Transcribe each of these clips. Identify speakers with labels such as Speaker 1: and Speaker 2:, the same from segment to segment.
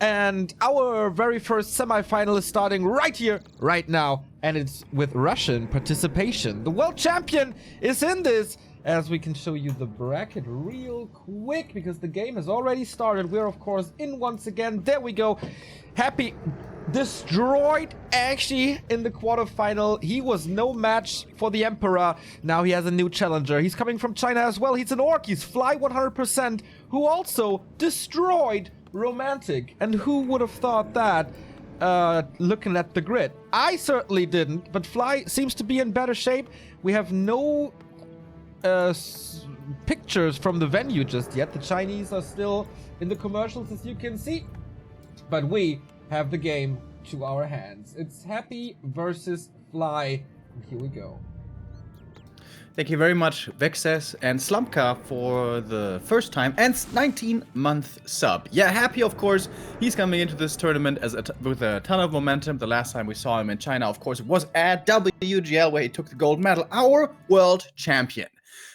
Speaker 1: And our very first semi-final is starting right here, right now. And it's with Russian participation. The world champion is in this, as we can show you the bracket real quick, because the game has already started. We're, of course, in once again. There we go. Happy destroyed actually in the quarterfinal. He was no match for the Emperor. Now he has a new challenger. He's coming from China as well. He's an ORC. He's Fly100%, who also destroyed Romantic. And who would have thought that, looking at the grid? I certainly didn't, but Fly seems to be in better shape. We have no pictures from the venue just yet. The Chinese are still in the commercials, as you can see. But we have the game to our hands. It's Happy versus Fly. And here we go.
Speaker 2: Thank you very much, Vexes and Slumpka, for the first time and 19-month sub. Yeah, Happy, of course. He's coming into this tournament with a ton of momentum. The last time we saw him in China, of course, it was at WGL, where he took the gold medal, our world champion.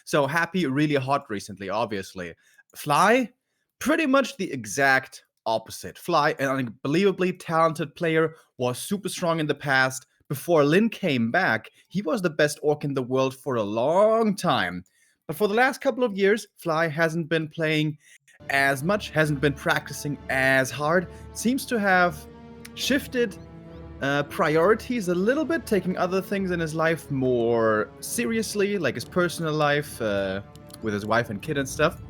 Speaker 2: So Happy, really hot recently, obviously. Fly, pretty much the exact opposite. Fly, an unbelievably talented player, was super strong in the past. Before Lin came back, he was the best orc in the world for a long time. But for the last couple of years, Fly hasn't been playing as much, hasn't been practicing as hard, seems to have shifted priorities a little bit, taking other things in his life more seriously, like his personal life with his wife and kid and stuff.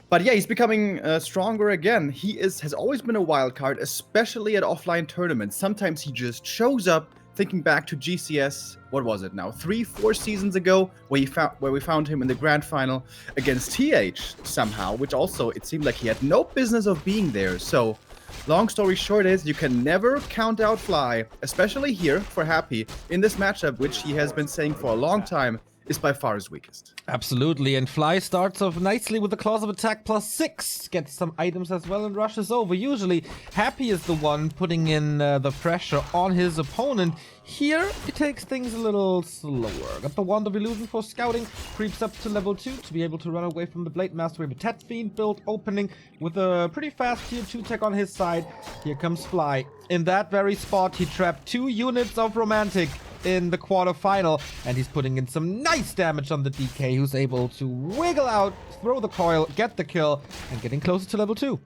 Speaker 2: But yeah, he's becoming stronger again. He has always been a wild card, especially at offline tournaments. Sometimes he just shows up. Thinking back to GCS, what was it now? 3-4 seasons ago, where we found him in the grand final against TH somehow, which also it seemed like he had no business of being there. So, long story short is you can never count out Fly, especially here for Happy in this matchup, which he has been saying for a long time is by far his weakest.
Speaker 1: Absolutely, and Fly starts off nicely with the claws of attack +6, gets some items as well and rushes over. Usually, Happy is the one putting in the pressure on his opponent. Here, he takes things a little slower. Got the Wand of Illusion for scouting, creeps up to level 2 to be able to run away from the Blade Master. We have a Tet Fiend build opening with a pretty fast tier 2 tech on his side. Here comes Fly. In that very spot, he trapped 2 units of Romantic in the quarterfinal, and he's putting in some nice damage on the DK, who's able to wiggle out, throw the coil, get the kill, and getting closer to level 2.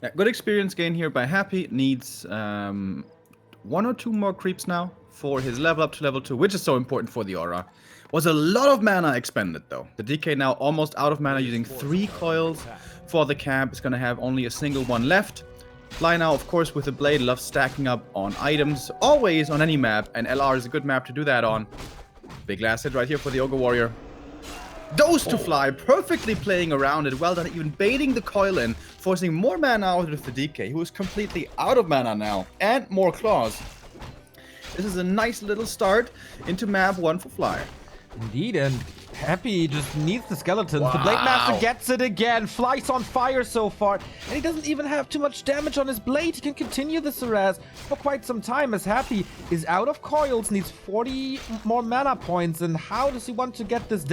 Speaker 2: Yeah, good experience gain here by Happy. Needs 1 or 2 more creeps now for his level up to level 2, which is so important for the aura. Was a lot of mana expended though. The DK now almost out of mana, using 3 coils for the camp. It's gonna have only a single one left. Fly now, of course, with the blade, loves stacking up on items, always on any map, and LR is a good map to do that on. Big last hit right here for the Ogre Warrior. Those to Fly, perfectly playing around it, well done, even baiting the coil in, forcing more mana out of the DK, who is completely out of mana now, and more claws. This is a nice little start into map 1 for Fly.
Speaker 1: Indeed, and Happy just needs the skeletons.
Speaker 2: Wow.
Speaker 1: The Blade Master gets it again. Fly's on fire so far, and he doesn't even have too much damage on his blade. He can continue this harass for quite some time, as Happy is out of coils, needs 40 more mana points. And how does he want to get this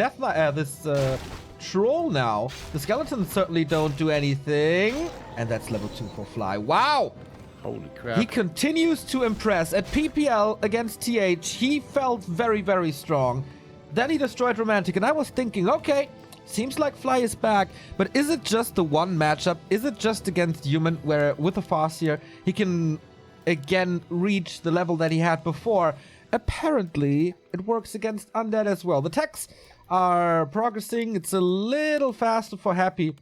Speaker 1: troll now? The skeletons certainly don't do anything, and that's level 2 for Fly. Wow!
Speaker 2: Holy crap.
Speaker 1: He continues to impress. At PPL against TH, he felt very, very strong. Then he destroyed Romantic, and I was thinking, okay, seems like Fly is back, but is it just the one matchup? Is it just against Human, where with the Farseer, he can again reach the level that he had before? Apparently, it works against Undead as well. The techs are progressing. It's a little faster for Happy.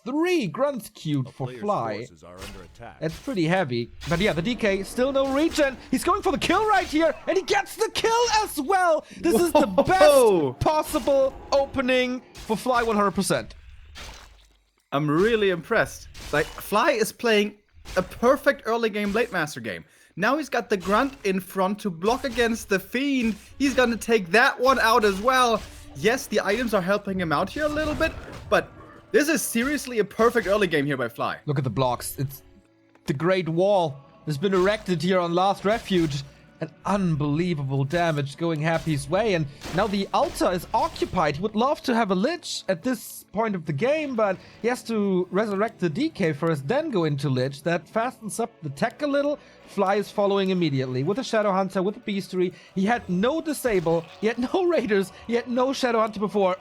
Speaker 1: 3 grunts queued for Fly. It's pretty heavy. But yeah, the DK, still no regen. He's going for the kill right here, and he gets the kill as well. This is the best possible opening for Fly 100%.
Speaker 2: I'm really impressed. Like, Fly is playing a perfect early game Blade Master game. Now he's got the grunt in front to block against the Fiend. He's gonna take that one out as well. Yes, the items are helping him out here a little bit, but this is seriously a perfect early game here by Fly.
Speaker 1: Look at the blocks. It's the Great Wall has been erected here on Last Refuge. an unbelievable damage going Happy's way. And now the altar is occupied. He would love to have a Lich at this point of the game, but he has to resurrect the DK first, then go into Lich. That fastens up the tech a little. Fly is following immediately with a Shadow Hunter, with a Beastery. He had no disable, he had no Raiders, he had no Shadow Hunter before.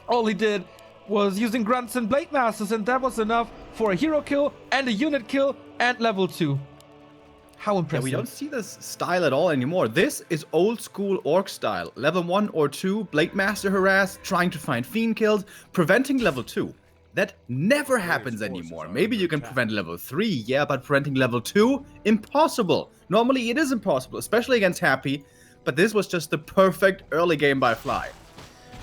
Speaker 1: All he did was using Grunts and Blade Masters, and that was enough for a hero kill and a unit kill and level 2. How impressive.
Speaker 2: Yeah, we don't see this style at all anymore. This is old school Orc style. Level 1 or 2, Blade Master harass, trying to find Fiend kills, preventing level 2. That never happens anymore. Maybe you can prevent level 3, yeah, but preventing level 2? Impossible. Normally it is impossible, especially against Happy, but this was just the perfect early game by Fly.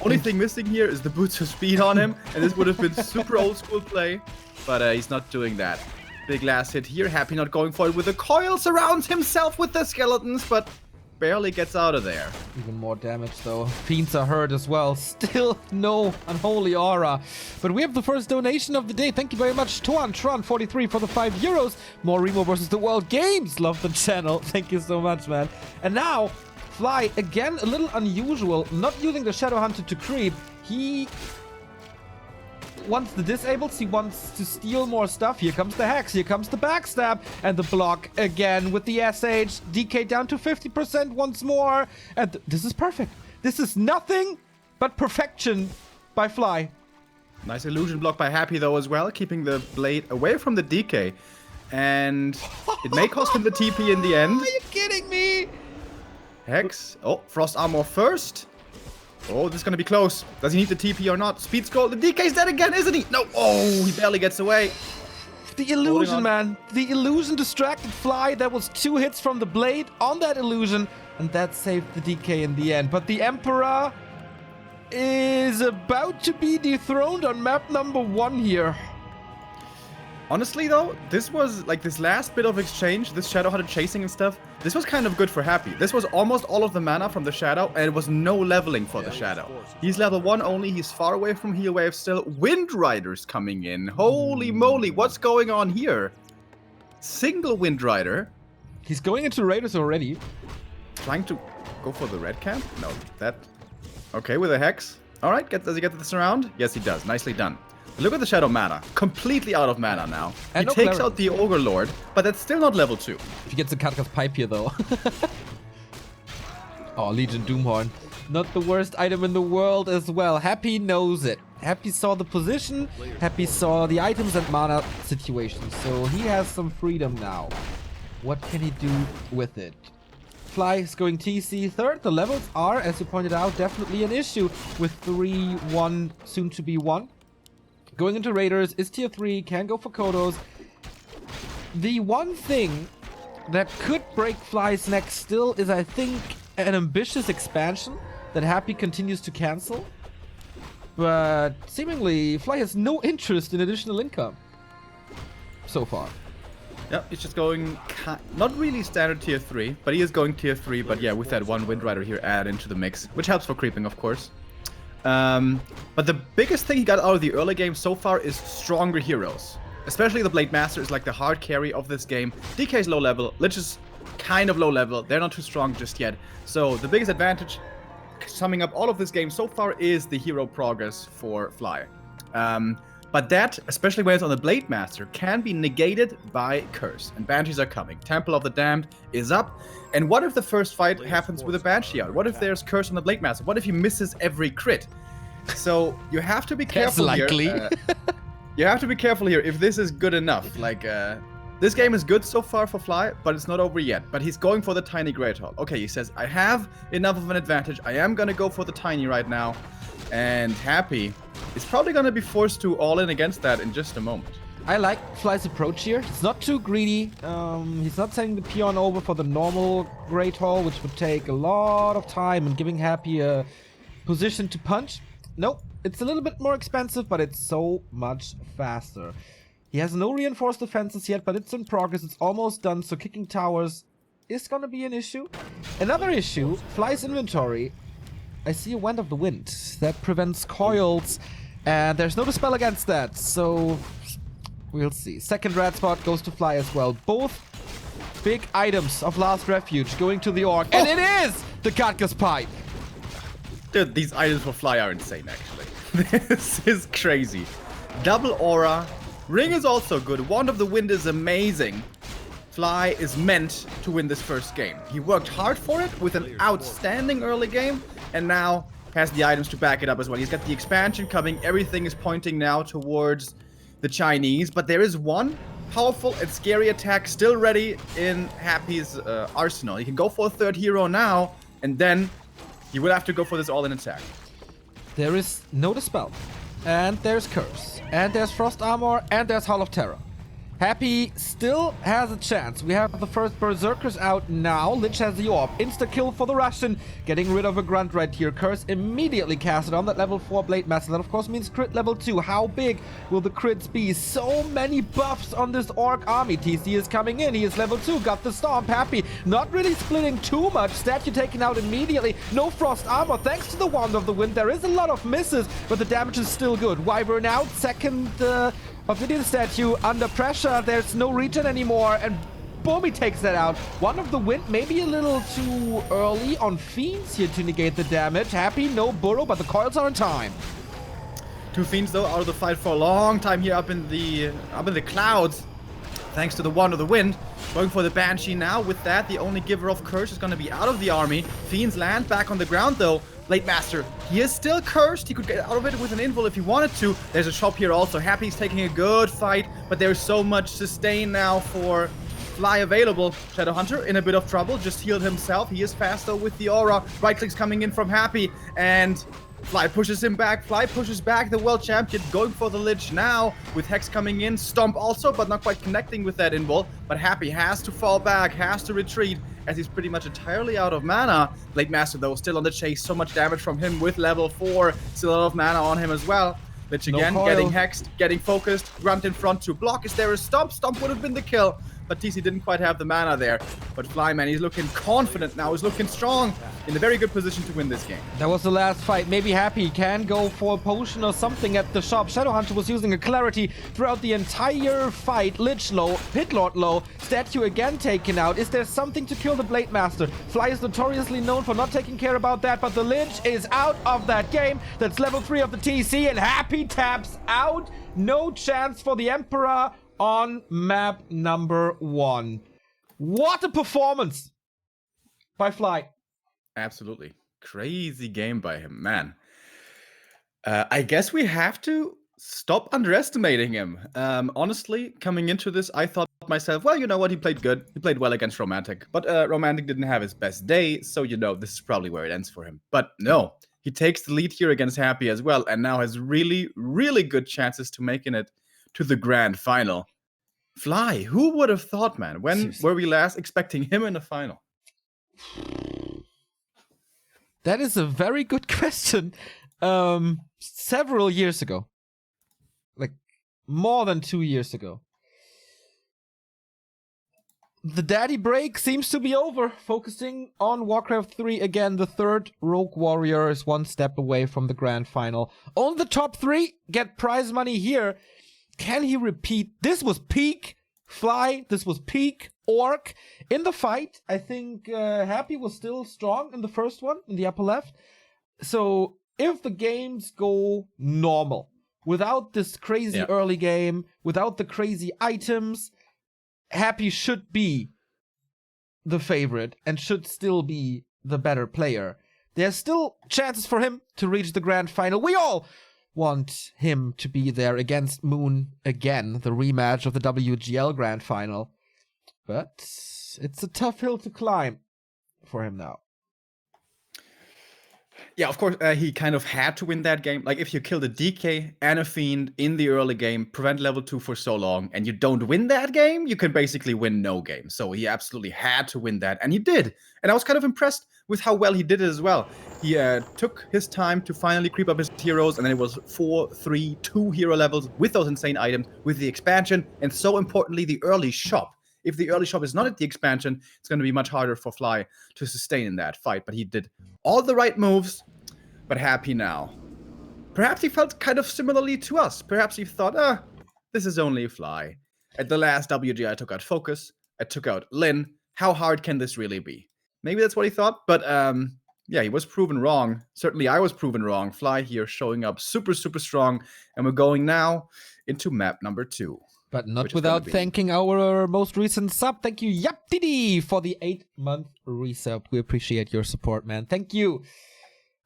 Speaker 2: Only thing missing here is the boots of speed on him, and this would have been super old school play, but he's not doing that. Big last hit here, Happy not going for it with the coil, surrounds himself with the skeletons, but barely gets out of there.
Speaker 1: Even more damage though. Fiends are hurt as well. Still no unholy aura. But we have the first donation of the day. Thank you very much, Tron43 for the €5. More Remo versus the World Games. Love the channel. Thank you so much, man. And now, Fly, again, a little unusual. Not using the Shadow Hunter to creep. He wants the disables, he wants to steal more stuff. Here comes the Hex, here comes the backstab, and the block again with the SH. DK down to 50% once more. And this is perfect. This is nothing but perfection by Fly.
Speaker 2: Nice illusion block by Happy though as well, keeping the blade away from the DK. And it may cost him the TP in the end.
Speaker 1: Are you kidding me?
Speaker 2: Hex. Oh, Frost Armor first. Oh, this is gonna be close. Does he need the TP or not? Speed scroll. The DK's dead again, isn't he? No. Oh, he barely gets away.
Speaker 1: The illusion, man. The illusion distracted Fly. That was 2 hits from the blade on that illusion, and that saved the DK in the end. But the Emperor is about to be dethroned on map number 1 here.
Speaker 2: Honestly, though, this was like this last bit of exchange, this Shadow Hunter chasing and stuff. This was kind of good for Happy. This was almost all of the mana from the Shadow, and it was no leveling for the Shadow. He's level 1 only. He's far away from heal wave still. Wind Riders coming in. Holy moly, what's going on here? Single Wind Rider.
Speaker 1: He's going into Raiders already.
Speaker 2: Trying to go for the red camp? No, that... Okay, with a Hex. Alright, does he get this around? Yes, he does. Nicely done. Look at the Shadow mana. Completely out of mana now. He takes out the Ogre Lord, but that's still not level 2.
Speaker 1: He gets the Katka's Pipe here, though. Oh, Legion Doomhorn. Not the worst item in the world as well. Happy knows it. Happy saw the position. Happy saw the items and mana situation. So he has some freedom now. What can he do with it? Fly is going TC third. The levels are, as you pointed out, definitely an issue with 3, 1, soon to be 1. Going into Raiders, is tier 3, can go for Kodos. The one thing that could break Fly's neck still is, I think, an ambitious expansion that Happy continues to cancel. But seemingly, Fly has no interest in additional income so far.
Speaker 2: Yeah, he's just going not really standard tier 3, but he is going tier 3. But yeah, with that one Wind Rider here added into the mix, which helps for creeping, of course. But the biggest thing he got out of the early game so far is stronger heroes. Especially the Blade Master is like the hard carry of this game. DK is low level, Lich is kind of low level. They're not too strong just yet. So the biggest advantage, summing up all of this game so far, is the hero progress for Fly. But that, especially when it's on the Blade Master, can be negated by Curse. And Banshees are coming. Temple of the Damned is up. And what if the first fight happens with a Banshee out? What if there's Curse on the Blade Master? What if he misses every crit? So you have to be careful
Speaker 1: likely.
Speaker 2: here. You have to be careful here if this is good enough. Like, this game is good so far for Fly, but it's not over yet. But he's going for the Tiny Great Hall. Okay, he says, I have enough of an advantage. I am going to go for the Tiny right now. And Happy is probably going to be forced to all in against that in just a moment.
Speaker 1: I like Fly's approach here. He's not too greedy. He's not sending the peon over for the normal Great Hall, which would take a lot of time and giving Happy a position to punch. Nope, it's a little bit more expensive, but it's so much faster. He has no reinforced defenses yet, but it's in progress. It's almost done, so kicking towers is going to be an issue. Another issue, Fly's inventory. I see a Wind of the Wind. That prevents coils, and there's no dispel against that, so we'll see. Second red spot goes to Fly as well. Both big items of Last Refuge going to the Orc. And it is the Katka's Pipe.
Speaker 2: Dude, these items for Fly are insane, actually. This is crazy. Double aura. Ring is also good. Wand of the Wind is amazing. Fly is meant to win this first game. He worked hard for it with an outstanding early game, and now has the items to back it up as well. He's got the expansion coming. Everything is pointing now towards the Chinese, but there is one powerful and scary attack still ready in Happy's arsenal. He can go for a third hero now, and then he will have to go for this all-in attack.
Speaker 1: There is no Dispel, and there's Curse, and there's Frost Armor, and there's Hall of Terror. Happy still has a chance. We have the first Berserkers out now. Lich has the Orb. Insta-kill for the Russian. Getting rid of a Grunt right here. Curse immediately casted on that level 4 Blade Master. That, of course, means crit level 2. How big will the crits be? So many buffs on this Orc army. TC is coming in. He is level 2. Got the Stomp. Happy. Not really splitting too much. Statue taken out immediately. No Frost Armor. Thanks to the Wand of the Wind. There is a lot of misses, but the damage is still good. Wyvern out. Second... Obsidian Statue under pressure. There's no regen anymore, and boom, he takes that out. One of the Wind, maybe a little too early on Fiends here to negate the damage. Happy, no Burrow, but the coils are in time.
Speaker 2: 2 Fiends though out of the fight for a long time here up in the clouds. Thanks to the Wand of the Wind. Going for the Banshee now. With that, the only giver of Curse is going to be out of the army. Fiends land back on the ground though. Blade Master, he is still cursed. He could get out of it with an invul if he wanted to. There's a shop here also. Happy's taking a good fight, but there's so much sustain now for Fly available. Shadowhunter in a bit of trouble, just healed himself. He is fast though with the aura. Right clicks coming in from Happy, and Fly pushes him back. Fly pushes back the world champion, going for the Lich now with Hex coming in. Stomp also, but not quite connecting with that invul. But Happy has to fall back, has to retreat, as he's pretty much entirely out of mana. Blade Master, though, still on the chase. So much damage from him with level 4. Still a lot of mana on him as well. Lich again, getting hexed, getting focused. Grunt in front to block. Is there a Stomp? Stomp would have been the kill, but TC didn't quite have the mana there. But Flyman, he's looking confident now. He's looking strong. In a very good position to win this game.
Speaker 1: That was the last fight. Maybe Happy can go for a potion or something at the shop. Shadowhunter was using a Clarity throughout the entire fight. Lich low, Pit Lord low, Statue again taken out. Is there something to kill the Blade Master? Fly is notoriously known for not taking care about that, but the Lich is out of that game. That's level 3 of the TC, and Happy taps out. No chance for the Emperor on map number 1. What a performance by Fly.
Speaker 2: Absolutely. Crazy game by him, man. I guess we have to stop underestimating him. Honestly, coming into this, I thought myself, well, you know what? He played good. He played well against Romantic. But Romantic didn't have his best day, so you know this is probably where it ends for him. But no, he takes the lead here against Happy as well, and now has really, really good chances to making it to the grand final. Fly, who would have thought, man? When were we last expecting him in the final?
Speaker 1: That is a very good question. Several years ago. Like, more than 2 years ago. The daddy break seems to be over. Focusing on Warcraft 3 again. The third Rogue Warrior is one step away from the grand final. Only the top 3 get prize money here. Can he repeat? This was peak Fly. This was peak Orc. In the fight, I think Happy was still strong in the first one, in the upper left. So if the games go normal, without this crazy early game, without the crazy items, Happy should be the favorite and should still be the better player. There's still chances for him to reach the grand final. We all want him to be there against Moon again, the rematch of the WGL Grand Final. But it's a tough hill to climb for him now.
Speaker 2: Yeah, of course, he kind of had to win that game. Like, if you kill the DK and a Fiend in the early game, prevent level 2 for so long, and you don't win that game, you can basically win no game. So he absolutely had to win that, and he did. And I was kind of impressed with how well he did it as well. He took his time to finally creep up his heroes, and then it was 4, 3, 2 hero levels with those insane items, with the expansion, and so importantly, the early shop. If the early shop is not at the expansion, it's going to be much harder for Fly to sustain in that fight. But he did all the right moves, but Happy now. Perhaps he felt kind of similarly to us. Perhaps he thought, this is only Fly. At the last WG, I took out Focus. I took out Lin. How hard can this really be? Maybe that's what he thought, but yeah, he was proven wrong. Certainly I was proven wrong. Fly here showing up super, super strong. And we're going now into map number 2.
Speaker 1: But not without thanking our most recent sub. Thank you, YapDidi, for the 8-month resub. We appreciate your support, man. Thank you.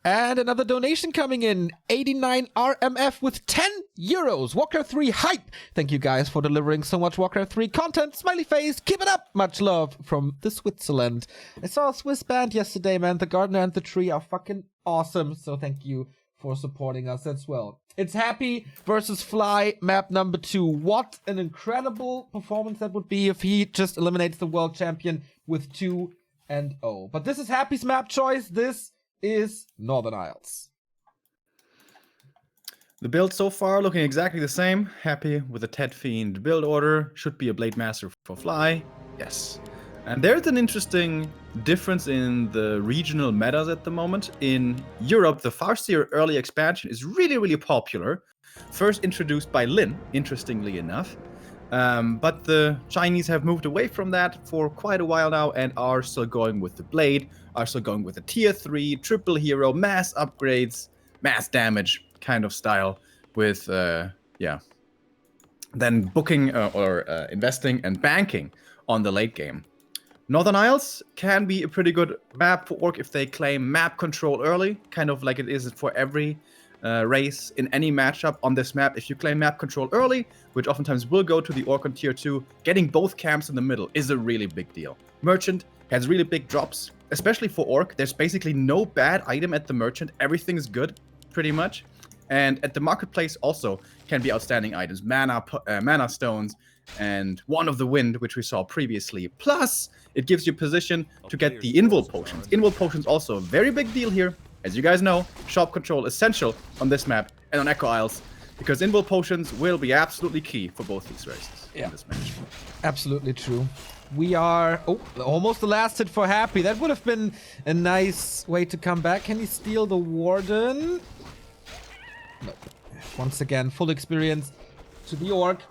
Speaker 1: And another donation coming in. 89 RMF with 10 euros. Warcraft 3 hype. Thank you guys for delivering so much Warcraft 3 content. Smiley face. Keep it up. Much love from the Switzerland. I saw a Swiss band yesterday, man. The Gardener and the Tree are fucking awesome. So thank you for supporting us as well. It's Happy versus Fly, map number 2. What an incredible performance that would be if he just eliminates the world champion with 2-0. But this is Happy's map choice. This is Northern Isles.
Speaker 2: The build so far looking exactly the same. Happy with a Ted Fiend build order. Should be a Blade Master for Fly. Yes. And there's an interesting difference in the regional metas at the moment. In Europe, the Farseer early expansion is really, really popular. First introduced by Lin, interestingly enough. But the Chinese have moved away from that for quite a while now and are still going with the Blade, are still going with the tier 3, triple hero, mass upgrades, mass damage kind of style with, then booking or investing and banking on the late game. Northern Isles can be a pretty good map for Orc if they claim map control early, kind of like it is for every race in any matchup on this map. If you claim map control early, which oftentimes will go to the Orc on tier 2, getting both camps in the middle is a really big deal. Merchant has really big drops, especially for Orc. There's basically no bad item at the Merchant. Everything's good, pretty much. And at the Marketplace also can be outstanding items. Mana stones, and One of the Wind, which we saw previously. Plus, it gives you position to get the Invul Potions. Invul Potions also a very big deal here. As you guys know, shop control essential on this map and on Echo Isles, because Invul Potions will be absolutely key for both these races in this match.
Speaker 1: Absolutely true. We are almost the last hit for Happy. That would have been a nice way to come back. Can he steal the Warden? No. Once again, full experience to the Orc.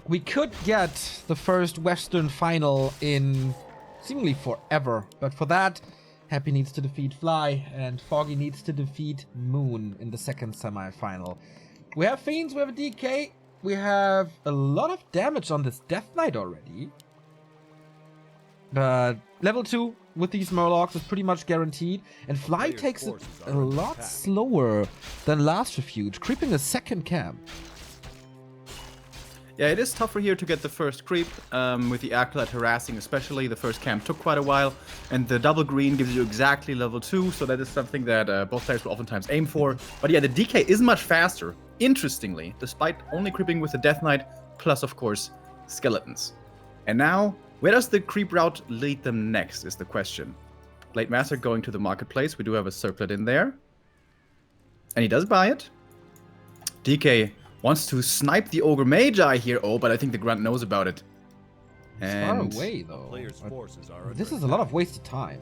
Speaker 1: We could get the first Western final in seemingly forever, but for that, Happy needs to defeat Fly, and Foggy needs to defeat Moon in the second semi-final. We have Fiends, we have a DK, we have a lot of damage on this Death Knight already. But level 2 with these Murlocs is pretty much guaranteed, and Fly takes it a lot slower than Last Refuge, creeping a second camp.
Speaker 2: Yeah, it is tougher here to get the first creep, with the Acolyte harassing especially. The first camp took quite a while, and the double green gives you exactly level 2, so that is something that both players will oftentimes aim for. But yeah, the DK is much faster, interestingly, despite only creeping with the Death Knight, plus, of course, skeletons. And now, where does the creep route lead them next, is the question. Blade Master going to the Marketplace, we do have a circlet in there. And he does buy it. DK wants to snipe the Ogre Magi here. Oh, but I think the Grunt knows about it.
Speaker 1: It's far away, though. This is a lot of wasted time.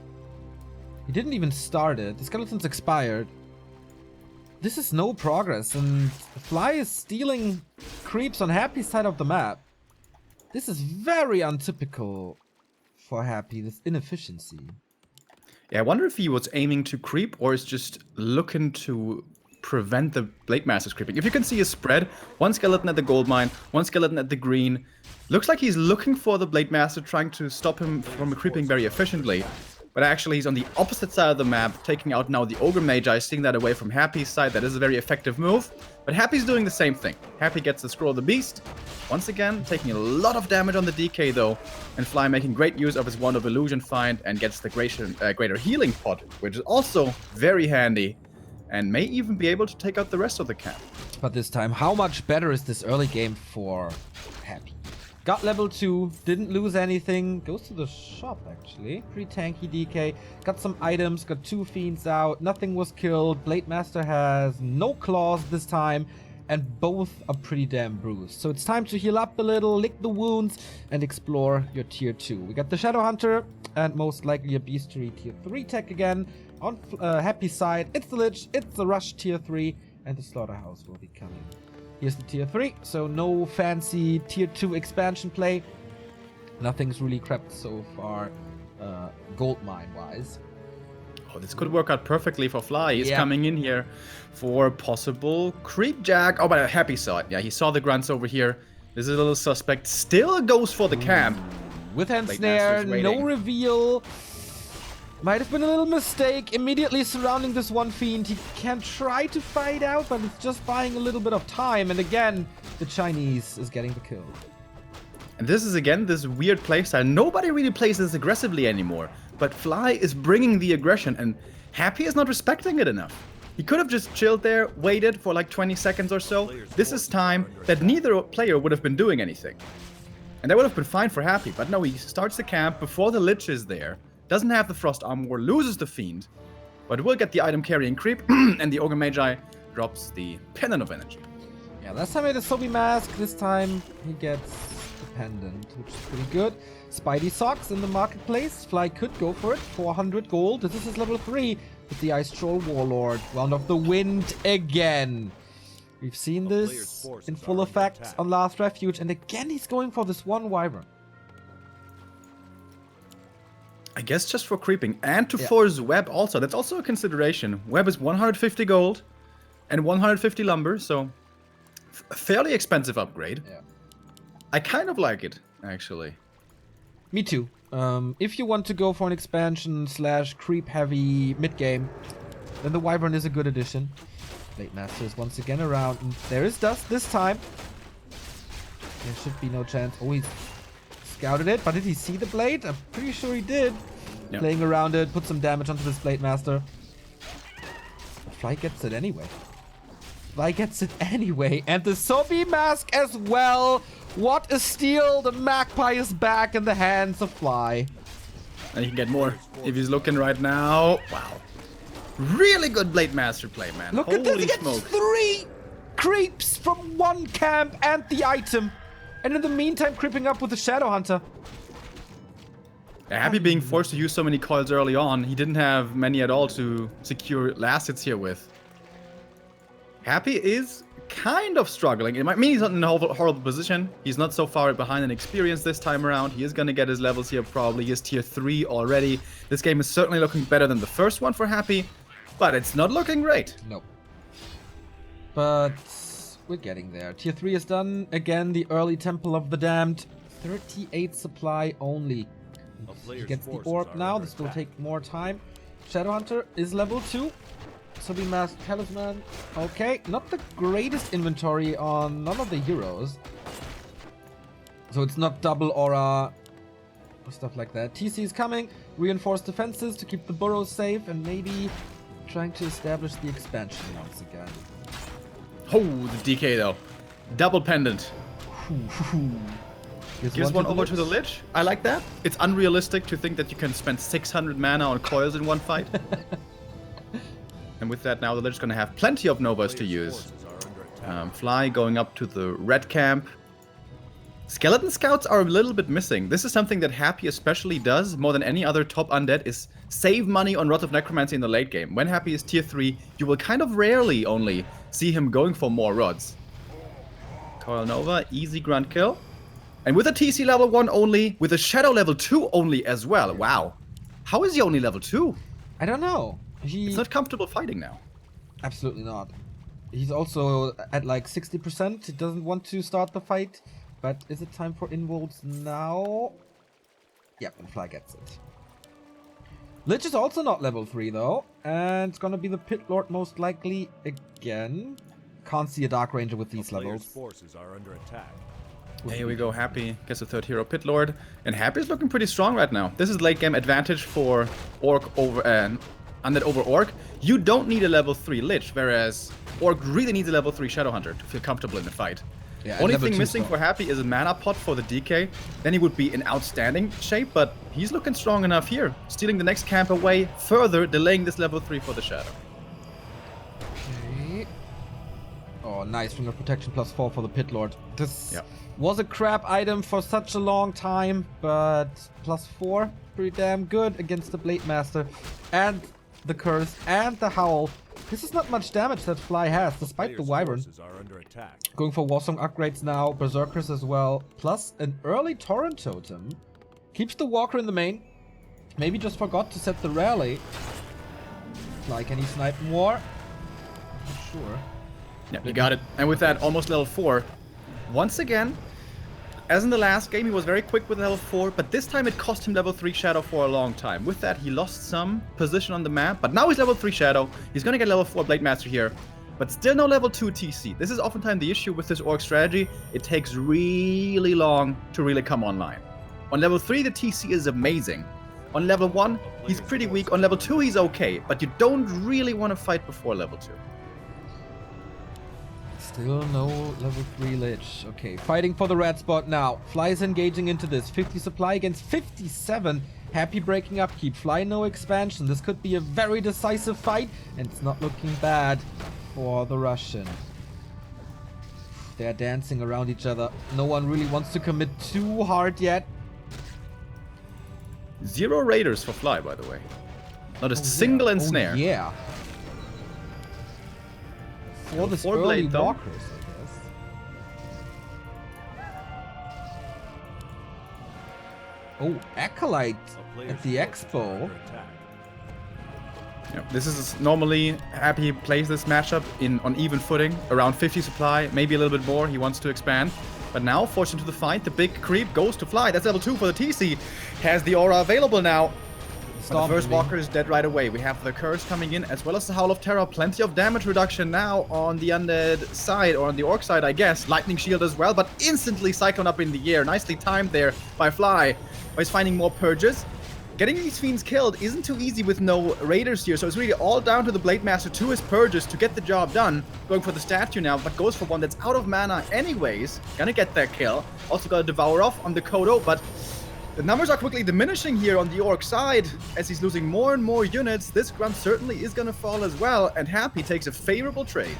Speaker 1: He didn't even start it. The skeleton's expired. This is no progress, and Fly is stealing creeps on Happy's side of the map. This is very untypical for Happy, this inefficiency.
Speaker 2: Yeah, I wonder if he was aiming to creep or is just looking to prevent the Blade Masters creeping. If you can see a spread, one skeleton at the gold mine, one skeleton at the green. Looks like he's looking for the Blade Master, trying to stop him from creeping very efficiently. But actually he's on the opposite side of the map, taking out now the Ogre Magi, stealing that away from Happy's side. That is a very effective move. But Happy's doing the same thing. Happy gets the Scroll of the Beast. Once again, taking a lot of damage on the DK though. And Fly making great use of his Wand of Illusion find and gets the greater healing pot, which is also very handy. And may even be able to take out the rest of the camp.
Speaker 1: But this time, how much better is this early game for Happy? Got level 2, didn't lose anything. Goes to the shop, actually. Pretty tanky DK. Got some items, got 2 fiends out. Nothing was killed. Blade Master has no claws this time. And both are pretty damn bruised. So it's time to heal up a little, lick the wounds, and explore your tier 2. We got the Shadow Hunter, and most likely a Beastery tier 3 tech again. On Happy's side, it's the Lich, it's the Rush tier 3, and the Slaughterhouse will be coming. Here's the tier 3, so no fancy tier 2 expansion play. Nothing's really crept so far, gold mine-wise.
Speaker 2: Oh, this could work out perfectly for Fly. He's
Speaker 1: Yeah.
Speaker 2: coming in here for possible creep jack. Oh, but Happy saw it. Yeah, he saw the grunts over here. This is a little suspect. Still goes for the camp.
Speaker 1: With hand
Speaker 2: Blade
Speaker 1: snare,
Speaker 2: Master's waiting.
Speaker 1: no reveal. Might have been a little mistake. Immediately surrounding this one fiend. He can try to fight out, but it's just buying a little bit of time. And again, the Chinese is getting the kill.
Speaker 2: And this is, again, this weird playstyle. Nobody really plays this aggressively anymore. But Fly is bringing the aggression, and Happy is not respecting it enough. He could have just chilled there, waited for like 20 seconds or so. This is time that neither player would have been doing anything. And that would have been fine for Happy. But no, he starts the camp before the Lich is there. Doesn't have the Frost Armor, loses the Fiend. But will get the item carrying creep, and the Ogre Magi drops the Pendant of Energy.
Speaker 1: Yeah, last time he had a Sobi Mask. This time he gets the Pendant, which is pretty good. Spidey Socks in the marketplace. Fly could go for it. 400 gold. This is his level 3 with the Ice Troll Warlord. Round of the Wind again. We've seen this in full effect on Last Refuge. And again, he's going for this one Wyvern.
Speaker 2: I guess just for creeping and to force Web also. That's also a consideration. Web is 150 gold and 150 lumber, so a fairly expensive upgrade.
Speaker 1: Yeah.
Speaker 2: I kind of like it, actually.
Speaker 1: Me too. If you want to go for an expansion / creep heavy mid game, then the Wyvern is a good addition. Blade Master is once again around, and there is dust this time. There should be no chance. Oh, he's scouted it, but did he see the blade? I'm pretty sure he did.
Speaker 2: Yep.
Speaker 1: Playing around it, put some damage onto this Blade Master. Fly gets it anyway. Fly gets it anyway, and the Sobi Mask as well. What a steal! The Magpie is back in the hands of Fly.
Speaker 2: And he can get more if he's looking right now. Wow. Really good Blade Master play, man.
Speaker 1: Look
Speaker 2: Holy
Speaker 1: at this, he gets
Speaker 2: smoke.
Speaker 1: 3 creeps from one camp and the item. And in the meantime, creeping up with the Shadow Hunter.
Speaker 2: Happy being forced to use so many coils early on. He didn't have many at all to secure last hits here with. Happy is kind of struggling. It might mean he's not in a horrible position. He's not so far behind in experience this time around. He is going to get his levels here probably. He is tier 3 already. This game is certainly looking better than the first one for Happy, but it's not looking great.
Speaker 1: Nope. But we're getting there. Tier 3 is done. Again, the early Temple of the Damned. 38 supply only. He gets the orb now. This will take more time. Shadowhunter is level 2. Sobi Mask Talisman. Okay, not the greatest inventory on none of the heroes. So it's not double aura or stuff like that. TC is coming. Reinforced defenses to keep the burrows safe and maybe trying to establish the expansion once again.
Speaker 2: Oh, the DK though. Double pendant. Gives one over to the Lich. I like that. It's unrealistic to think that you can spend 600 mana on coils in one fight. And with that now, the Lich is going to have plenty of Novas to use. Fly going up to the red camp. Skeleton Scouts are a little bit missing. This is something that Happy especially does more than any other top undead, is save money on Rods of Necromancy in the late game. When Happy is tier 3, you will kind of rarely only see him going for more rods. Coil Nova, easy grunt kill. And with a TC level 1 only, with a Shadow level 2 only as well. Wow. How is he only level 2?
Speaker 1: I don't know.
Speaker 2: It's not comfortable fighting now.
Speaker 1: Absolutely not. He's also at like 60%. He doesn't want to start the fight. But is it time for involves now? Yep, and Fly gets it. Lich is also not level 3 though. And it's gonna be the Pit Lord most likely again. Can't see a Dark Ranger with these levels.
Speaker 3: Forces are under attack.
Speaker 2: Yeah, here we go. Happy gets the third hero, Pit Lord. And Happy is looking pretty strong right now. This is late game advantage for Orc over Undead over Orc. You don't need a level 3 Lich, whereas Orc really needs a level 3 Shadowhunter to feel comfortable in the fight.
Speaker 1: Yeah,
Speaker 2: Only thing missing for Happy is a mana pot for the DK. Then he would be in outstanding shape, but he's looking strong enough here. Stealing the next camp away, further delaying this level 3 for the Shadow.
Speaker 1: Okay. Oh, nice. Finger Protection +4 for the Pit Lord. This was a crap item for such a long time, but +4, pretty damn good against the Blade Master. And the Curse and the Howl. This is not much damage that Fly has, despite the Wyvern. Going for Warsong upgrades now, Berserkers as well, plus an early Torrent Totem. Keeps the Walker in the main. Maybe just forgot to set the rally. Fly, can he snipe more? Not sure.
Speaker 2: Yeah, you got it. And with that, almost level 4. Once again, as in the last game, he was very quick with level 4, but this time it cost him level 3 Shadow for a long time. With that, he lost some position on the map, but now he's level 3 Shadow. He's gonna get level 4 Blade Master here, but still no level 2 TC. This is oftentimes the issue with this orc strategy. It takes really long to really come online. On level 3, the TC is amazing. On level 1, he's pretty weak. On level 2, he's okay, but you don't really want to fight before level 2.
Speaker 1: Still no level 3 Lich. Okay, fighting for the red spot now. Fly is engaging into this. 50 supply against 57. Happy breaking upkeep. Fly no expansion. This could be a very decisive fight, and it's not looking bad for the Russian. They're dancing around each other. No one really wants to commit too hard yet.
Speaker 2: 0 raiders for Fly, by the way. Not a single ensnare.
Speaker 1: Yeah. For the
Speaker 2: 4
Speaker 1: early
Speaker 2: blade, though.
Speaker 1: walkers, I guess. Oh, Acolyte at the Expo.
Speaker 2: Yeah, this is normally Happy plays this matchup on even footing, around 50 supply, maybe a little bit more. He wants to expand. But now, forced into the fight, the big creep goes to Fly. That's level 2 for the TC. Has the aura available now. But the first walker is dead right away. We have the curse coming in, as well as the Howl of Terror. Plenty of damage reduction now on the undead side, or on the orc side, I guess. Lightning shield as well, but instantly Cyclone up in the air. Nicely timed there by Fly. He's finding more purges. Getting these fiends killed isn't too easy with no raiders here, so it's really all down to the Blade Master to his purges to get the job done. Going for the statue now, but goes for one that's out of mana anyways. Gonna get that kill. Also got a Devour off on the Kodo, but the numbers are quickly diminishing here on the orc side as he's losing more and more units. This grunt certainly is gonna fall as well, and Happy takes a favorable trade.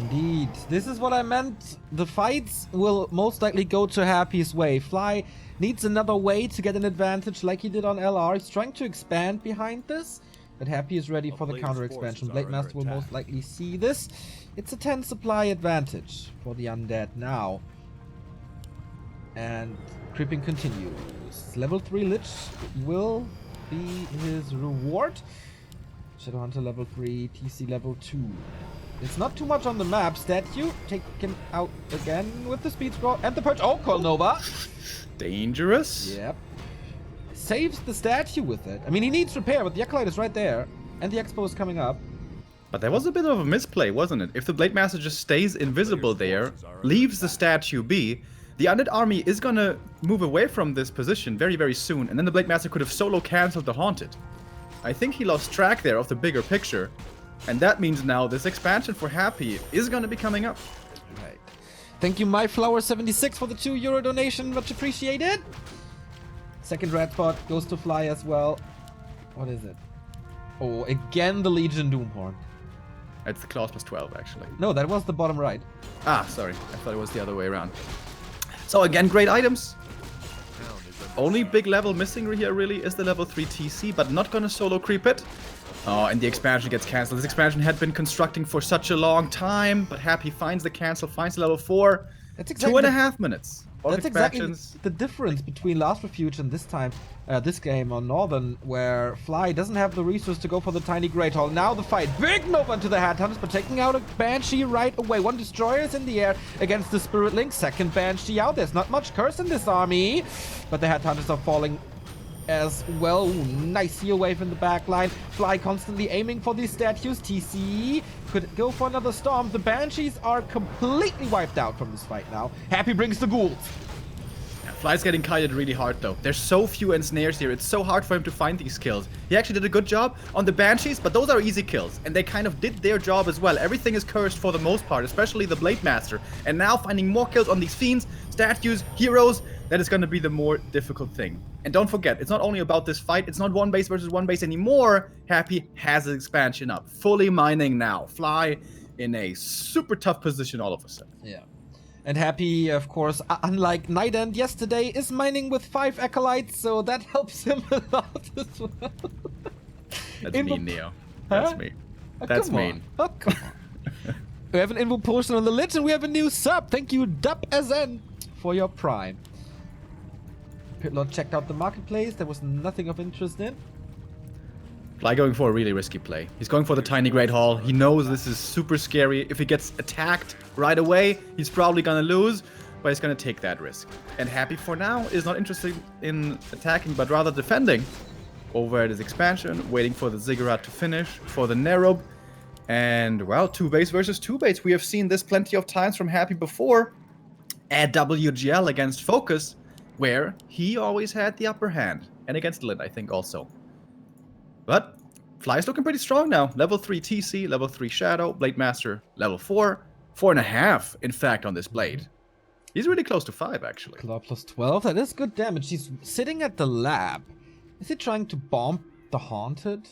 Speaker 1: Indeed. This is what I meant. The fights will most likely go to Happy's way. Fly needs another way to get an advantage like he did on LR. He's trying to expand behind this, but Happy is ready for the counter expansion. Blade Master will most likely see this. It's a 10 supply advantage for the undead now. And creeping continues. Level 3 Lich will be his reward. Shadowhunter level 3, TC level 2. It's not too much on the map. Statue taken out again with the speed scroll and the purge. Oh, Colnova.
Speaker 2: Dangerous.
Speaker 1: Yep. Saves the statue with it. I mean, he needs repair, but the Acolyte is right there. And the Expo is coming up.
Speaker 2: But there was a bit of a misplay, wasn't it? If the Blade Master just stays invisible there, leaves the statue be, the undead army is gonna move away from this position very, very soon, and then the Blade Master could have solo cancelled the Haunted. I think he lost track there of the bigger picture, and that means now this expansion for Happy is gonna be coming up.
Speaker 1: Right. Thank you, MyFlower76, for the €2 donation. Much appreciated. Second red spot goes to Fly as well. What is it? Oh, again the Legion Doomhorn.
Speaker 2: It's the claws plus 12, actually.
Speaker 1: No, that was the bottom right.
Speaker 2: Ah, sorry. I thought it was the other way around. So again, great items. Only big level missing here really is the level 3 TC, but not gonna solo creep it. Oh, and the expansion gets cancelled. This expansion had been constructing for such a long time, but Happy finds the cancel, finds the level 4.
Speaker 1: That's exactly
Speaker 2: 2.5 minutes.
Speaker 1: That's exactly the difference between Last Refuge and this game on Northern, where Fly doesn't have the resource to go for the tiny Great Hall. Now the fight. Big Nova into the Headhunters, but taking out a Banshee right away. One Destroyer is in the air against the Spirit Link. Second Banshee out. There's not much curse in this army, but the Headhunters are falling as well. Ooh, nice heal wave in the back line. Fly constantly aiming for these statues. TC could go for another storm. The Banshees are completely wiped out from this fight now. Happy brings the ghouls.
Speaker 2: Fly's getting kited really hard though. There's so few ensnares here. It's so hard for him to find these kills. He actually did a good job on the Banshees, but those are easy kills. And they kind of did their job as well. Everything is cursed for the most part, especially the Blade Master. And now finding more kills on these fiends, statues, heroes, that is going to be the more difficult thing. And don't forget, it's not only about this fight. It's not one base versus one base anymore. Happy has his expansion up. Fully mining now. Fly in a super tough position all of a sudden.
Speaker 1: Yeah. And Happy, of course, unlike Night End yesterday, is mining with 5 Acolytes, so that helps him a lot as well.
Speaker 2: That's mean, Neo. That's me. That's mean.
Speaker 1: Oh, come on. We have an invo potion on the Lich, and we have a new sub. Thank you, DubSN, for your Prime. Pitlord checked out the marketplace. There was nothing of interest in.
Speaker 2: Fly going for a really risky play. He's going for the tiny Great Hall. He knows this is super scary. If he gets attacked right away, he's probably gonna lose, but he's gonna take that risk. And Happy for now is not interested in attacking, but rather defending over at his expansion, waiting for the Ziggurat to finish, for the Nerob. And, well, 2 base versus 2 base. We have seen this plenty of times from Happy before at WGL against Focus, where he always had the upper hand. And against Lid, I think, also. But Fly is looking pretty strong now. Level 3 TC, level 3 Shadow, Blade Master, level 4. 4.5, in fact, on this blade. He's really close to 5, actually.
Speaker 1: Claw plus 12. That is good damage. He's sitting at the lab. Is he trying to bomb the Haunted?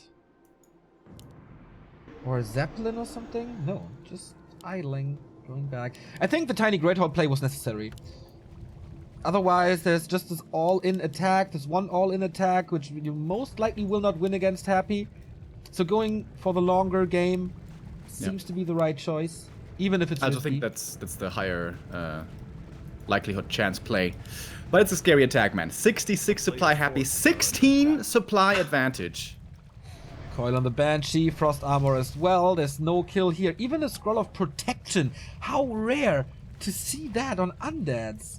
Speaker 1: Or a Zeppelin or something? No, just idling, going back. I think the tiny Great Hall play was necessary. Otherwise, there's just this all-in attack. There's one all-in attack, which you most likely will not win against Happy. So going for the longer game seems to be the right choice, even if it's
Speaker 2: I
Speaker 1: risky.
Speaker 2: think that's the higher likelihood chance play. But it's a scary attack, man. 66 supply Happy, 16 supply advantage.
Speaker 1: Coil on the Banshee, Frost Armor as well. There's no kill here. Even a Scroll of Protection. How rare to see that on Undeads.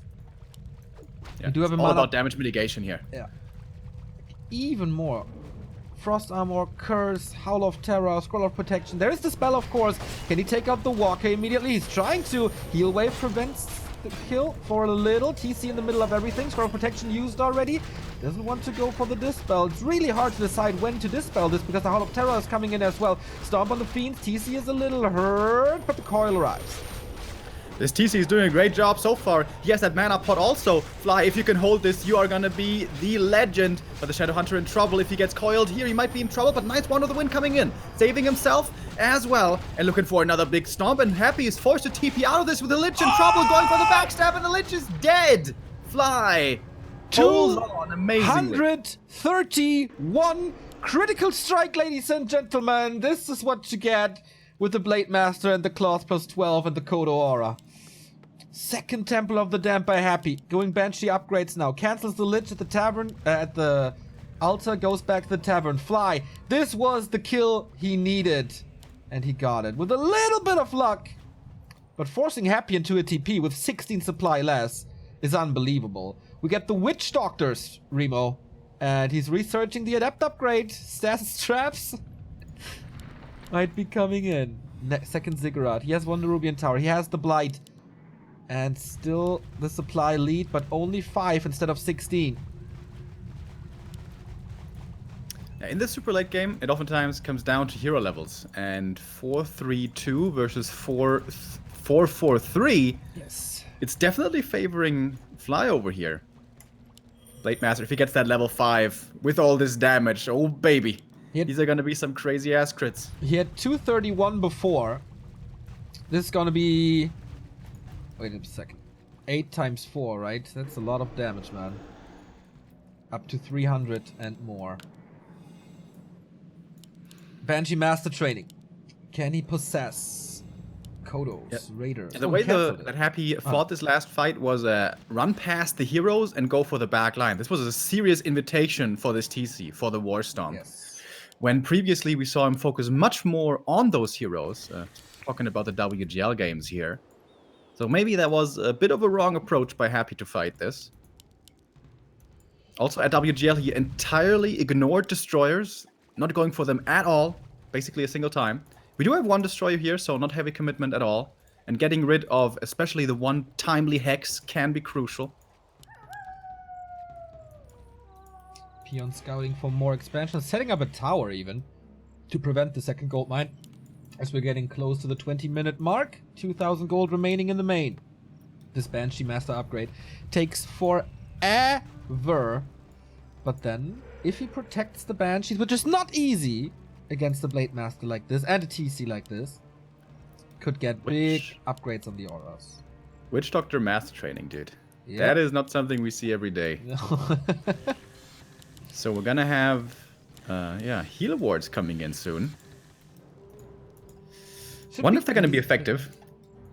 Speaker 2: Yeah,
Speaker 1: We do have
Speaker 2: it's
Speaker 1: a
Speaker 2: all
Speaker 1: mana-
Speaker 2: about damage mitigation here.
Speaker 1: Yeah. Even more. Frost Armor, Curse, Howl of Terror, Scroll of Protection. There is the spell, of course. Can he take out the Walker immediately? He's trying to. Heal Wave prevents the kill for a little. TC in the middle of everything. Scroll of Protection used already. Doesn't want to go for the Dispel. It's really hard to decide when to Dispel this because the Howl of Terror is coming in as well. Stomp on the Fiends. TC is a little hurt, but the Coil arrives.
Speaker 2: This TC is doing a great job so far. He has that mana pot also. Fly, if you can hold this, you are gonna be the legend. But the Shadow Hunter in trouble. If he gets coiled here, he might be in trouble. But nice one of the win coming in. Saving himself as well. And looking for another big stomp. And Happy is forced to TP out of this with the Lich in trouble. Going for the backstab, and the Lich is dead. Fly. Holds on amazingly.
Speaker 1: 231 critical strike, ladies and gentlemen. This is what you get with the Blade Master and the Cloth plus 12 and the Kodo Aura. Second Temple of the Damned by Happy. Going Banshee upgrades now. Cancels the Lich at the tavern, at the altar, goes back to the tavern. Fly. This was the kill he needed. And he got it. With a little bit of luck. But forcing Happy into a TP with 16 supply less is unbelievable. We get the Witch Doctors, Remo. And he's researching the Adept upgrade. Status traps might be coming in. Second Ziggurat. He has one Nerubian Tower. He has the Blight. And still the supply lead, but only 5 instead of 16.
Speaker 2: In this super late game, it oftentimes comes down to hero levels. And 4-3-2 versus 4-4-3. Yes. It's definitely favoring Fly over here. Blade Master, if he gets that level 5 with all this damage, oh baby. These are gonna be some crazy ass crits.
Speaker 1: He had 231 before. This is gonna be... Wait a second. 8 times 4, right? That's a lot of damage, man. Up to 300 and more. Banshee Master Training. Can he possess Kodos, Raiders?
Speaker 2: The way that Happy fought this last fight was run past the heroes and go for the back line. This was a serious invitation for this TC, for the Warstomp.
Speaker 1: Yes.
Speaker 2: When previously we saw him focus much more on those heroes. Talking about the WGL games here. So maybe that was a bit of a wrong approach by Happy to fight this. Also at WGL he entirely ignored destroyers, not going for them at all, basically a single time. We do have one destroyer here, so not heavy commitment at all. And getting rid of especially the one timely hex can be crucial.
Speaker 1: Peon scouting for more expansion, setting up a tower even, to prevent the second gold mine. As we're getting close to the 20-minute mark, 2,000 gold remaining in the main. This Banshee Master upgrade takes forever. But then, if he protects the Banshees, which is not easy against the Blade Master like this, and a TC like this, could get big upgrades on the auras.
Speaker 2: Witch Doctor Master Training, dude.
Speaker 1: Yep.
Speaker 2: That is not something we see every day. So we're gonna have, heal awards coming in soon. Wonder if they're gonna be effective.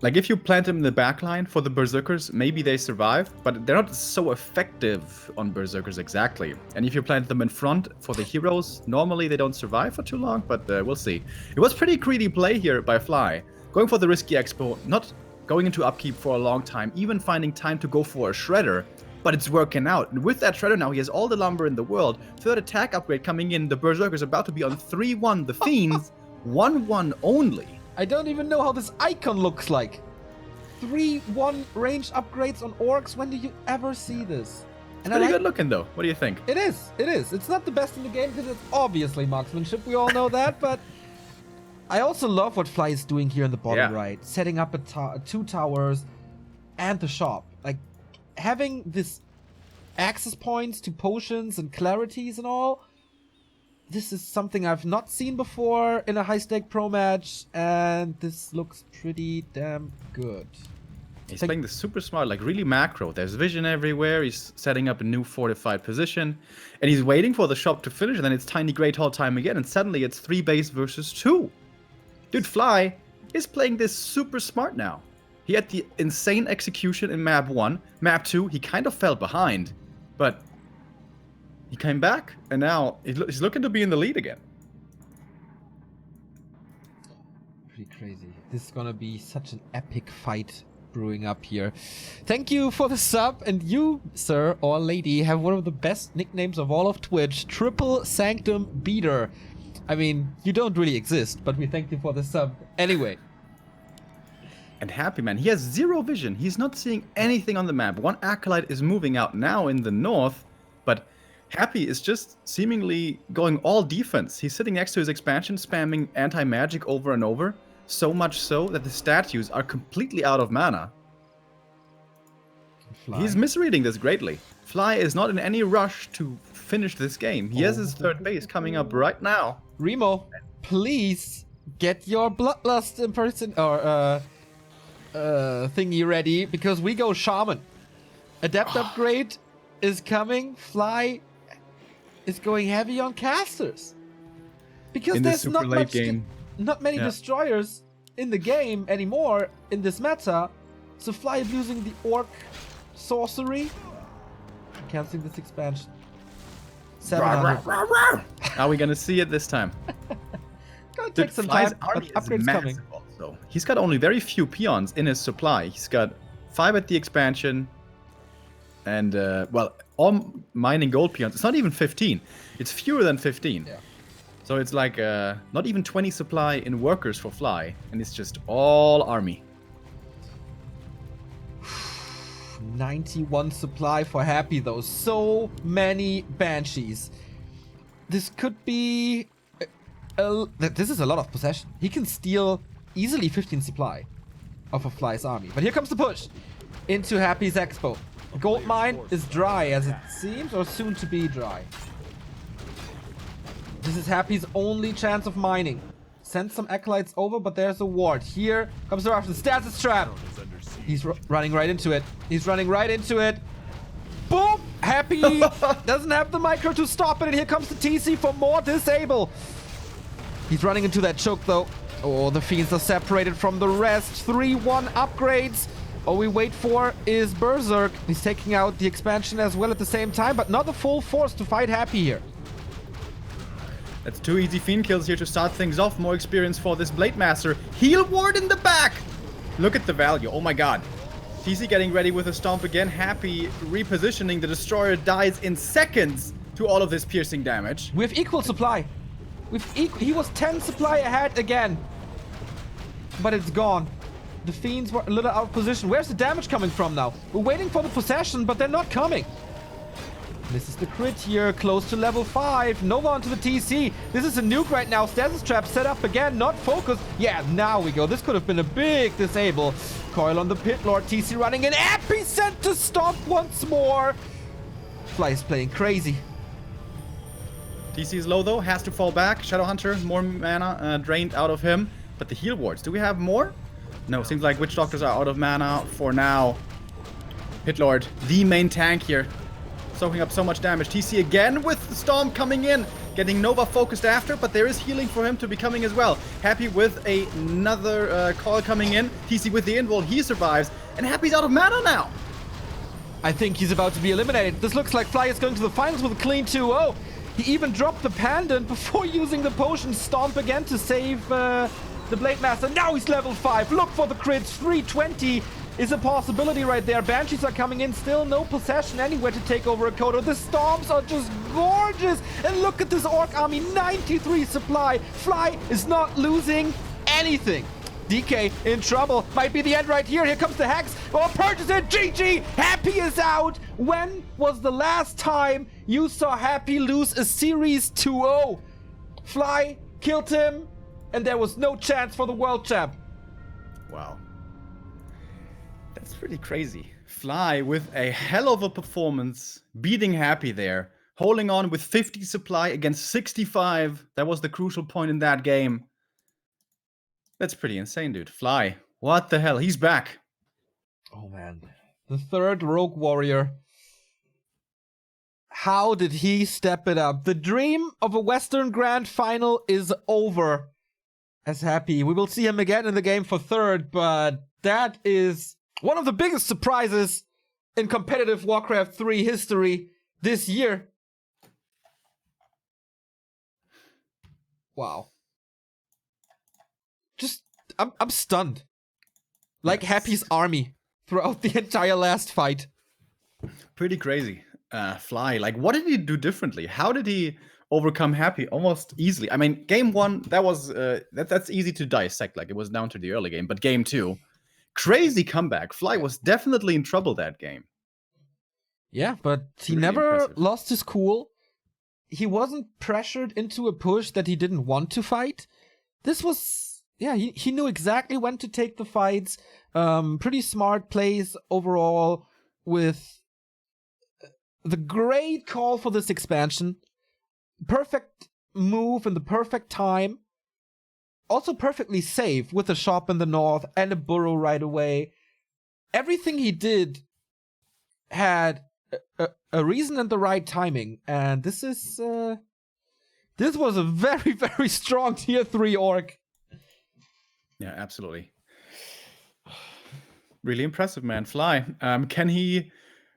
Speaker 2: Like, if you plant them in the backline for the Berserkers, maybe they survive, but they're not so effective on Berserkers exactly. And if you plant them in front for the heroes, normally they don't survive for too long, but we'll see. It was pretty greedy play here by Fly. Going for the risky expo, not going into upkeep for a long time, even finding time to go for a Shredder, but it's working out. And with that Shredder now, he has all the lumber in the world. Third attack upgrade coming in, the Berserkers about to be on 3-1, the Fiends 1-1 only.
Speaker 1: I don't even know how this icon looks like. 3-1 range upgrades on orcs. When do you ever see this?
Speaker 2: And pretty good looking though. What do you think?
Speaker 1: It is. It is. It's not the best in the game because it's obviously marksmanship. We all know that. But I also love what Fly is doing here in the bottom right, setting up two towers and the shop. Like having this access points to potions and clarities and all. This is something I've not seen before in a high-stake pro match, and this looks pretty damn good.
Speaker 2: He's playing this super smart, like really macro. There's vision everywhere. He's setting up a new fortified position, and he's waiting for the shop to finish, and then it's Tiny Great Hall time again, and suddenly it's 3 base versus 2. Dude, Fly is playing this super smart now. He had the insane execution in map 1. Map 2, he kind of fell behind, but he came back, and now he's looking to be in the lead again.
Speaker 1: Pretty crazy. This is gonna be such an epic fight brewing up here. Thank you for the sub, and you, sir or lady, have one of the best nicknames of all of Twitch, Triple Sanctum Beater. I mean, you don't really exist, but we thank you for the sub anyway.
Speaker 2: And Happy, man, he has 0 vision. He's not seeing anything on the map. One Acolyte is moving out now in the north, but Happy is just seemingly going all defense. He's sitting next to his expansion, spamming anti-magic over and over. So much so that the statues are completely out of mana. He's misreading this greatly. Fly is not in any rush to finish this game. He has his 3rd base coming up right now.
Speaker 1: Remo, please get your Bloodlust in-person or thingy ready, because we go Shaman. Adept upgrade is coming. Fly is going heavy on casters because there's not many destroyers in the game anymore in this meta. So Fly is using the orc sorcery. Canceling this expansion. 700.
Speaker 2: Are we gonna see it this time?
Speaker 1: Gonna take some time. Upgrades coming.
Speaker 2: Also, he's got only very few peons in his supply. He's got 5 at the expansion. And, well, all mining gold peons. It's not even 15. It's fewer than 15.
Speaker 1: Yeah.
Speaker 2: So it's like not even 20 supply in workers for Fly. And it's just all army.
Speaker 1: 91 supply for Happy, though. So many Banshees. This could be... this is a lot of possession. He can steal easily 15 supply of a Fly's army. But here comes the push into Happy's Expo. Gold mine is dry, as it seems, or soon to be dry. This is Happy's only chance of mining. Send some acolytes over, but there's a ward. Here comes the Russian. Status trap. He's running right into it. He's running right into it. Boom! Happy doesn't have the micro to stop it, and here comes the TC for more disable. He's running into that choke, though. Oh, the Fiends are separated from the rest. 3-1 upgrades. All we wait for is Berserk. He's taking out the expansion as well at the same time, but not the full force to fight Happy here.
Speaker 2: That's 2 easy Fiend kills here to start things off. More experience for this Blade Master. Heal ward in the back! Look at the value. Oh my god. TC getting ready with a stomp again. Happy repositioning. The Destroyer dies in seconds to all of this piercing damage.
Speaker 1: We have equal supply. He was 10 supply ahead again. But it's gone. The Fiends were a little out of position. Where's the damage coming from now? We're waiting for the possession, but they're not coming. This is the crit here, close to level 5. Nova onto the TC. This is a nuke right now. Stasis trap set up again, not focused. Yeah, now we go. This could have been a big disable. Coil on the Pit Lord. TC running in. Epicenter stop once more. Fly is playing crazy.
Speaker 2: TC is low though, has to fall back. Shadow Hunter, more mana drained out of him. But the heal wards, do we have more? No, seems like Witch Doctors are out of mana for now. Pit Lord, the main tank here. Soaking up so much damage. TC again with the Storm coming in. Getting Nova focused after, but there is healing for him to be coming as well. Happy with another call coming in. TC with the invul, he survives. And Happy's out of mana now.
Speaker 1: I think he's about to be eliminated. This looks like Fly is going to the finals with a clean 2-0. He even dropped the pendant before using the potion stomp again to save the Blade Master. Now he's level 5. Look for the crits. 320 is a possibility right there. Banshees are coming in. Still no possession anywhere to take over a Kodo. The stomps are just gorgeous. And look at this Orc army. 93 supply. Fly is not losing anything. DK in trouble. Might be the end right here. Here comes the Hex. Oh, purchase it. GG. Happy is out. When was the last time you saw Happy lose a series 2-0? Fly killed him, and there was no chance for the world champ.
Speaker 2: Wow. That's pretty crazy. Fly with a hell of a performance, beating Happy there. Holding on with 50 supply against 65. That was the crucial point in that game. That's pretty insane, dude. Fly. What the hell? He's back.
Speaker 1: Oh, man. The third Rogue Warrior. How did he step it up? The dream of a Western Grand Final is over. As Happy. We will see him again in the game for third, but that is one of the biggest surprises in competitive Warcraft 3 history this year. Wow. Just, I'm stunned. Like Happy's army throughout the entire last fight.
Speaker 2: Pretty crazy. Fly, like, what did he do differently? How did he overcome Happy almost easily? I mean, game 1, that was that's easy to dissect. Like, it was down to the early game. But game 2, crazy comeback. Fly was definitely in trouble that game.
Speaker 1: Yeah, but he
Speaker 2: Really
Speaker 1: never
Speaker 2: impressive.
Speaker 1: lost his cool. He wasn't pressured into a push that he didn't want to fight. This was... Yeah, he knew exactly when to take the fights. Pretty smart plays overall with the great call for this expansion. Perfect move in the perfect time. Also perfectly safe with a shop in the north and a burrow right away. Everything he did had a reason and the right timing. And this is... this was a very, very strong tier 3 orc.
Speaker 2: Yeah, absolutely. Really impressive, man. Fly. Can he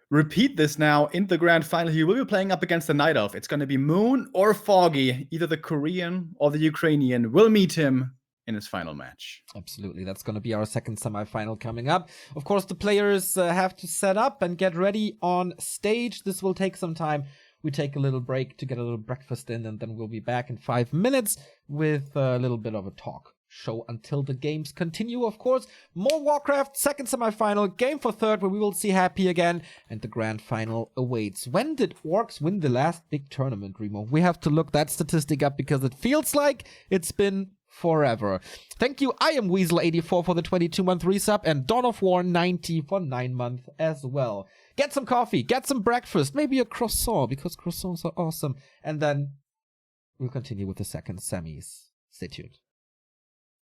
Speaker 2: repeat this now in the grand final? He will be playing up against the Night Elf. It's going to be Moon or Foggy. Either the Korean or the Ukrainian will meet him in his final match.
Speaker 1: Absolutely. That's going to be our second semifinal coming up. Of course, the players have to set up and get ready on stage. This will take some time. We take a little break to get a little breakfast in, and then we'll be back in 5 minutes with a little bit of a talk show until the games continue. Of course, more Warcraft, second semifinal, game for third, where we will see Happy again, and the grand final awaits. When did Orcs win the last big tournament, Remo? We have to look that statistic up because it feels like it's been forever. Thank you. I am Weasel84 for the 22-month resub, and Dawn of War 90 for 9 months as well. Get some coffee, get some breakfast, maybe a croissant, because croissants are awesome. And then we'll continue with the second semis. Stay tuned.